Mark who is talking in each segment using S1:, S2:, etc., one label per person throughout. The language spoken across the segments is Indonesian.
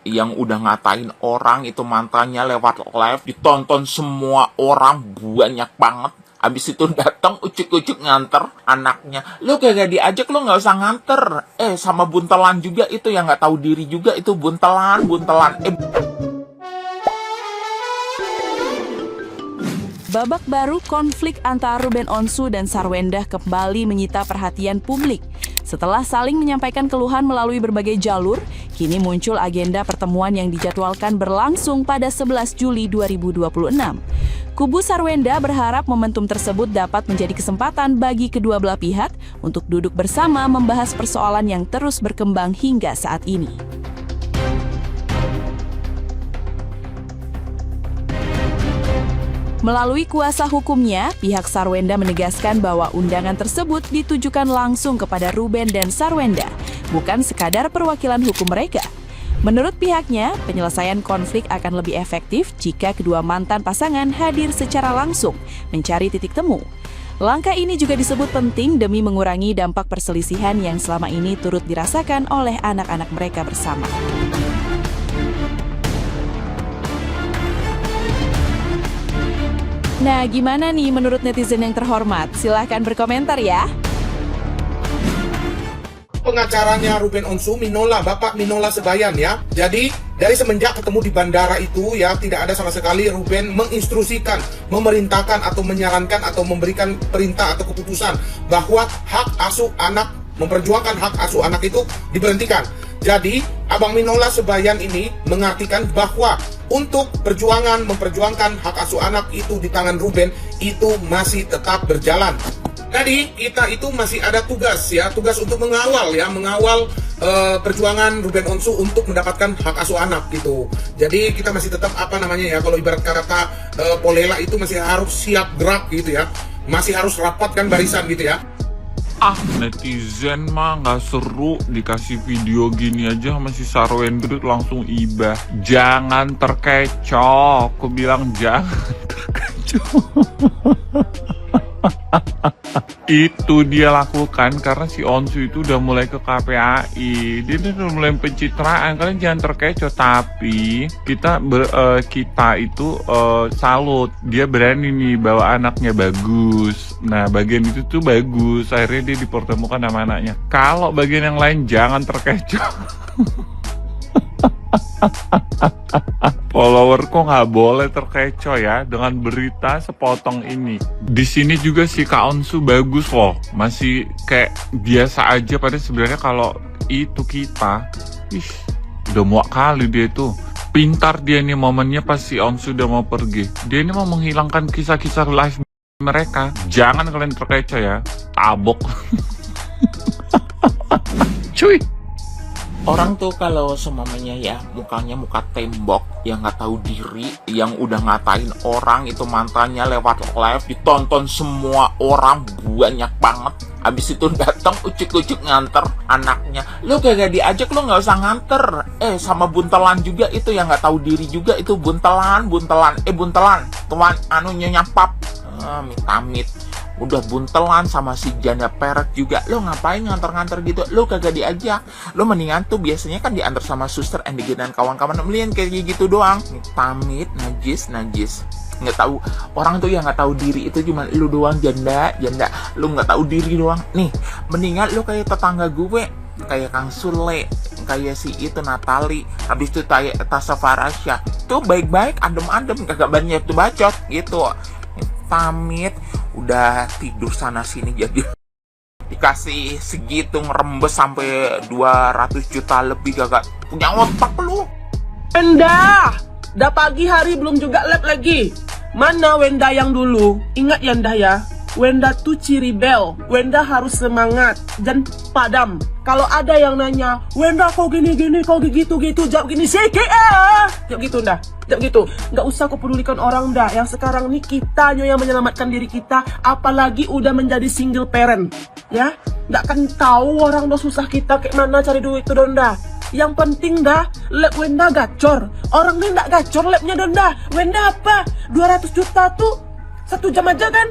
S1: yang udah ngatain orang itu mantannya lewat live, ditonton semua orang banyak banget. Abis itu datang ucuk-ucuk nganter anaknya. Lu kagak diajak, lu nggak usah nganter. Sama buntelan juga itu yang nggak tahu diri juga itu buntelan.
S2: Babak baru konflik antara Ruben Onsu dan Sarwendah kembali menyita perhatian publik. Setelah saling menyampaikan keluhan melalui berbagai jalur, kini muncul agenda pertemuan yang dijadwalkan berlangsung pada 11 Juli 2026. Kubu Sarwendah berharap momentum tersebut dapat menjadi kesempatan bagi kedua belah pihak untuk duduk bersama membahas persoalan yang terus berkembang hingga saat ini. Melalui kuasa hukumnya, pihak Sarwendah menegaskan bahwa undangan tersebut ditujukan langsung kepada Ruben dan Sarwendah, bukan sekadar perwakilan hukum mereka. Menurut pihaknya, penyelesaian konflik akan lebih efektif jika kedua mantan pasangan hadir secara langsung, mencari titik temu. Langkah ini juga disebut penting demi mengurangi dampak perselisihan yang selama ini turut dirasakan oleh anak-anak mereka bersama. Nah, gimana nih menurut netizen yang terhormat? Silahkan berkomentar ya.
S3: Pengacaranya Ruben Onsu, Bapak Minola Sebayan ya. Jadi dari semenjak ketemu di bandara itu ya, tidak ada sama sekali Ruben menginstruksikan, memerintahkan atau menyarankan atau memberikan perintah atau keputusan bahwa hak asuh anak, memperjuangkan hak asuh anak itu diberhentikan. Jadi Abang Minola Sebayan ini mengartikan bahwa untuk memperjuangkan hak asuh anak itu di tangan Ruben itu masih tetap berjalan. Jadi kita itu masih ada tugas untuk mengawal perjuangan Ruben Onsu untuk mendapatkan hak asuh anak gitu. Jadi kita masih tetap kalau ibarat kata Polela itu masih harus siap gerak gitu ya, masih harus rapatkan barisan gitu ya.
S1: Netizen mah nggak seru, dikasih video gini aja masih Sarwendah langsung ibah. Jangan terkecoh, aku bilang jangan terkecoh. Itu dia lakukan karena si Onsu itu udah mulai ke KPAI, dia udah mulai pencitraan. Kalian jangan terkecoh, tapi kita itu salut, dia berani nih bawa anaknya bagus. Nah bagian itu tuh bagus, akhirnya dia dipertemukan sama anaknya. Kalau bagian yang lain jangan terkecoh. Follower kok nggak boleh terkecoh ya dengan berita sepotong ini. Di sini juga si Kak Onsu bagus loh, masih kayak biasa aja. Padahal sebenarnya kalau itu kita, udah muak kali dia tuh. Pintar dia nih momennya pas si Onsu udah mau pergi. Dia ini mau menghilangkan kisah-kisah live mereka. Jangan kalian terkecoh ya, tabok. Cuy.
S4: Orang tuh kalau semuanya ya mukanya muka tembok, yang nggak tahu diri, yang udah ngatain orang itu mantannya lewat live, ditonton semua orang banyak banget. Abis itu datang ucuk-ucuk nganter anaknya. Lu kagak diajak, lu nggak usah nganter. Sama buntelan juga itu yang nggak tahu diri juga itu buntelan. Tuan nyonya pap, amit-amit. Udah buntelan sama si janda peret juga. Lo ngapain nganter-nganter gitu? Lo kagak diajak. Lo mendingan tuh biasanya kan diantar sama suster Endige dan kawan-kawan. Mendingan kayak gitu doang. Tamit, najis. Nggak tahu, orang tuh yang nggak tahu diri itu cuma lu doang, janda. Lu nggak tahu diri doang. Nih, mendingan lo kayak tetangga gue, kayak Kang Sule, kayak si itu Natali, habis itu Tasya Farasya. Tuh baik-baik, adem-adem, kagak banyak tuh bacot gitu. Pamit, udah tidur sana sini jadi dikasih segitu ngerembes sampai 200 juta lebih, kagak punya otak lu.
S5: Wenda, dah pagi hari belum juga lab lagi. Mana Wenda yang dulu? Ingat ya Nda ya, Wenda tuh ciri bel. Wenda harus semangat dan padam. Kalau ada yang nanya, Wenda kau gini-gini, kau gitu-gitu, jawab gini sikit jawab gitu Nda, jawab gitu. Nggak usah kau pedulikan orang Nda. Yang sekarang nih kita yang menyelamatkan diri kita, apalagi udah menjadi single parent, ya. Nggak akan tahu orang udah susah kita kayak mana cari duit tuh Nda. Yang penting dah, lab Wenda gacor. Orang nih nggak gacor labnya Nda. Wenda apa? 200 juta tuh 1 jam aja kan?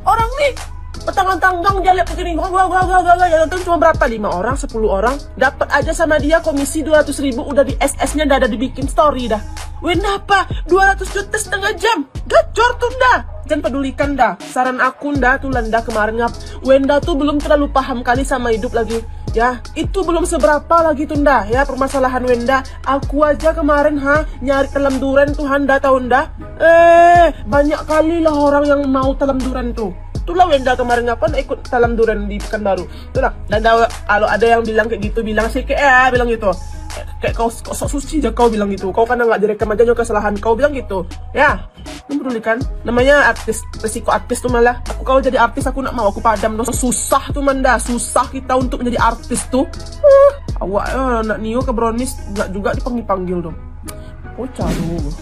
S5: Orang nih Tanggang-tanggang dia lihat begini, yang nonton cuma berapa? 5 orang, 10 orang. Dapat aja sama dia komisi 200.000, udah di SS-nya dah ada dibikin story dah. Wenda apa? 200 juta setengah jam. Gacor tuh dah. Jangan pedulikan dah. Saran aku dah tuh Landa kemarin ngap. Wenda tuh belum terlalu paham kali sama hidup lagi. Ya, itu belum seberapa lagi tuh nda ya permasalahan Wenda. Aku aja kemarin nyari telam duren tuh Handa tahu nda. Banyak kali lah orang yang mau telam duren tuh. Itulah Wenda kemarin ngapain ikut telam duren di Pekanbaru. Itulah. Dan kalau ada yang bilang kayak gitu, bilang sih kayak bilang gitu. Kayak kau sok suci aja kau bilang gitu. Kau kan nggak direkam aja kesalahan kau bilang gitu. Ya, lu peduli kan? Namanya artis, resiko artis tuh malah. Aku kalau jadi artis aku nak mau aku padam tuh. Susah tuh Manda, susah kita untuk menjadi artis tuh. Awak nak Nio ke Brownies nggak juga dipanggil dong. Kocak tuh.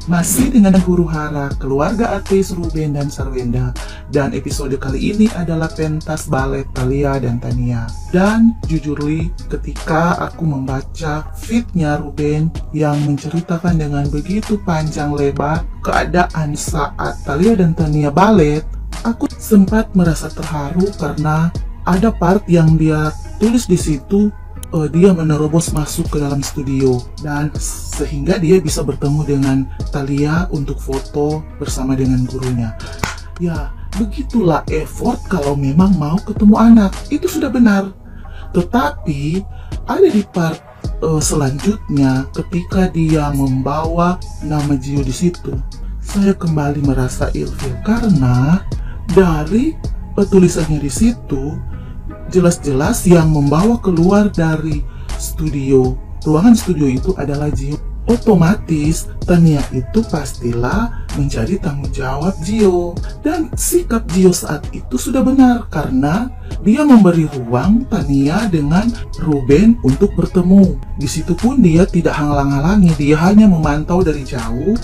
S6: Masih dengan Huru Hara, keluarga artis Ruben dan Sarwenda. Dan episode kali ini adalah pentas balet Thalia dan Tania. Dan jujur Li, ketika aku membaca feednya Ruben yang menceritakan dengan begitu panjang lebar keadaan saat Thalia dan Tania balet, aku sempat merasa terharu karena ada part yang dia tulis di situ. Dia menerobos masuk ke dalam studio dan sehingga dia bisa bertemu dengan Thalia untuk foto bersama dengan gurunya. Ya, begitulah effort kalau memang mau ketemu anak. Itu sudah benar. Tetapi ada di part selanjutnya ketika dia membawa nama Gio di situ, saya kembali merasa ilfil karena dari tulisannya di situ jelas-jelas yang membawa keluar dari ruangan studio itu adalah Gio. Otomatis Tania itu pastilah menjadi tanggung jawab Gio. Dan sikap Gio saat itu sudah benar karena dia memberi ruang Tania dengan Ruben untuk bertemu. Di situ pun dia tidak halang-halangi, dia hanya memantau dari jauh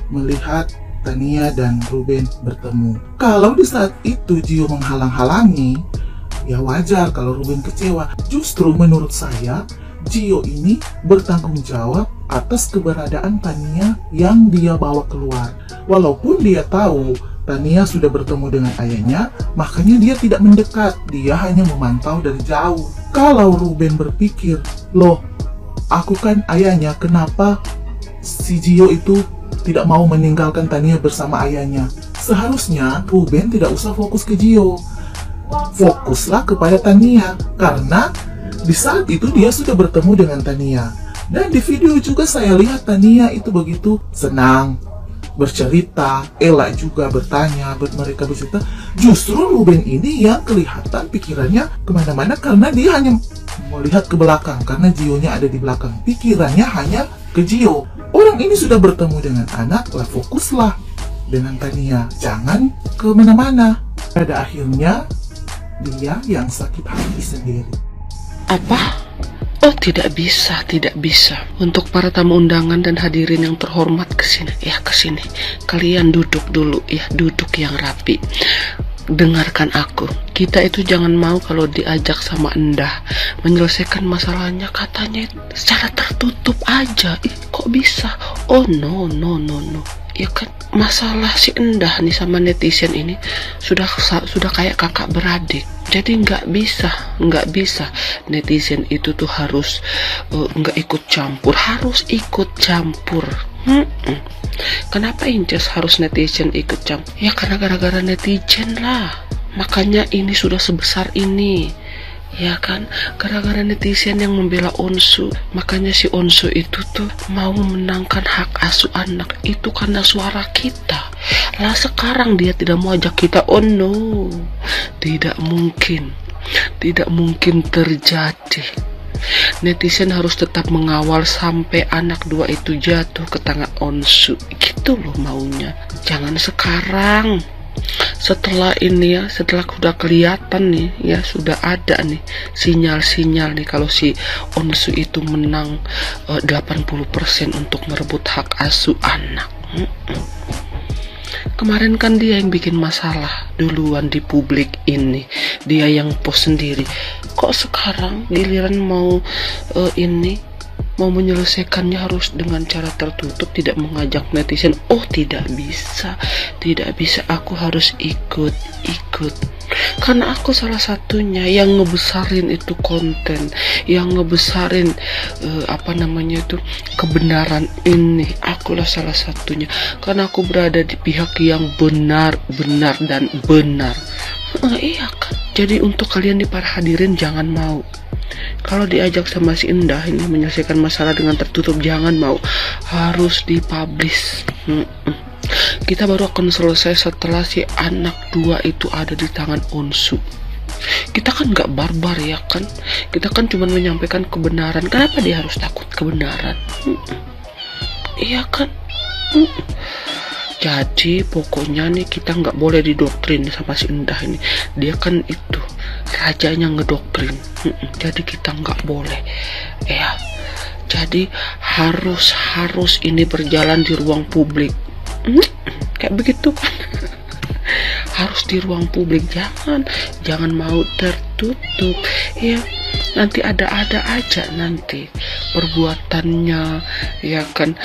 S6: melihat Tania dan Ruben bertemu. Kalau di saat itu Gio menghalang-halangi, ya wajar kalau Ruben kecewa. Justru menurut saya, Gio ini bertanggung jawab atas keberadaan Tania yang dia bawa keluar. Walaupun dia tahu Tania sudah bertemu dengan ayahnya, makanya dia tidak mendekat. Dia hanya memantau dari jauh. Kalau Ruben berpikir, loh, aku kan ayahnya, kenapa si Gio itu tidak mau meninggalkan Tania bersama ayahnya? Seharusnya Ruben tidak usah fokus ke Gio. Fokuslah kepada Tania karena di saat itu dia sudah bertemu dengan Tania. Dan di video juga saya lihat Tania itu begitu senang bercerita, Ella juga bertanya, mereka bercerita. Justru Ruben ini yang kelihatan pikirannya kemana-mana karena dia hanya melihat ke belakang karena Gio-nya ada di belakang. Pikirannya hanya ke Gio. Orang ini sudah bertemu dengan anak, lah fokuslah dengan Tania, jangan ke mana-mana. Pada akhirnya dia yang sakit hati sendiri.
S7: Apa? Oh, tidak bisa. Untuk para tamu undangan dan hadirin yang terhormat kesini. Kalian duduk dulu ya, duduk yang rapi. Dengarkan aku. Kita itu jangan mau kalau diajak sama Endah menyelesaikan masalahnya katanya secara tertutup aja. Kok bisa? Oh no. Ya kan masalah si Endah nih sama netizen ini sudah kayak kakak beradik. Jadi nggak bisa netizen itu tuh harus nggak ikut campur, harus ikut campur. Kenapa Inces harus netizen ikut campur? Ya karena gara-gara netizen lah. Makanya ini sudah sebesar ini. Ya kan, gara-gara netizen yang membela Onsu. Makanya si Onsu itu tuh mau memenangkan hak asuh anak itu karena suara kita. Lah sekarang dia tidak mau ajak kita. Oh no, tidak mungkin terjadi. Netizen harus tetap mengawal sampai anak dua itu jatuh ke tangan Onsu. Gitu loh maunya. Jangan sekarang. Setelah ini ya, setelah sudah kelihatan nih ya, sudah ada nih sinyal-sinyal nih kalau si Onsu itu menang 80% untuk merebut hak asuh anak. Kemarin kan dia yang bikin masalah duluan di publik ini, dia yang post sendiri. Kok sekarang giliran mau mau menyelesaikannya harus dengan cara tertutup, tidak mengajak netizen. Oh, tidak bisa, aku harus ikut, karena aku salah satunya yang ngebesarin itu konten, yang ngebesarin kebenaran ini. Akulah salah satunya, karena aku berada di pihak yang benar dan benar. Iya kan. Jadi untuk kalian di para hadirin, jangan mau. Kalau diajak sama si Indah ini menyelesaikan masalah dengan tertutup, jangan mau. Harus dipublish. Kita baru akan selesai setelah si anak 2 itu ada di tangan Onsu. Kita kan nggak barbar ya kan. Kita kan cuma menyampaikan kebenaran. Kenapa dia harus takut kebenaran? Iya kan. Jadi pokoknya nih kita nggak boleh didoktrin sama si Indah ini. Dia kan itu rajanya ngedoktrin. Jadi kita nggak boleh. Ya. Jadi harus ini berjalan di ruang publik. Kayak begitu kan. Harus di ruang publik, jangan mau tertutup. Ya, nanti ada aja nanti perbuatannya, ya kan,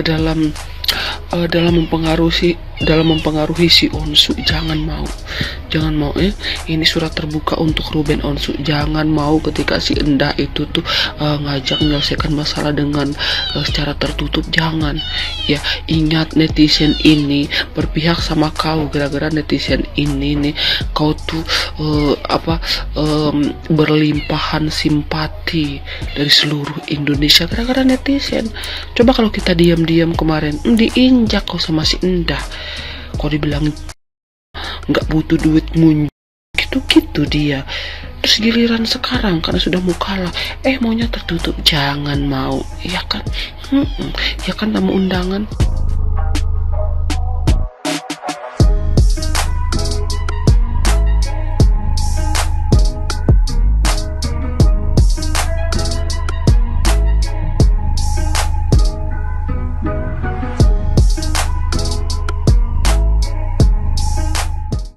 S7: dalam mempengaruhi si Onsu. Jangan mau ini surat terbuka untuk Ruben Onsu. Jangan mau ketika si Indah itu tuh ngajak menyelesaikan masalah dengan secara tertutup. Jangan ya. Ingat, netizen ini berpihak sama kau. Gara-gara netizen ini nih kau tuh berlimpahan simpati dari seluruh Indonesia gara-gara netizen. Coba kalau kita diam-diam kemarin diinjak kau sama si Indah, kau dibilang nggak butuh duit gitu dia. Terus giliran sekarang karena sudah mau kalah, maunya tertutup. Jangan mau, ya kan? Ya kan, tamu undangan.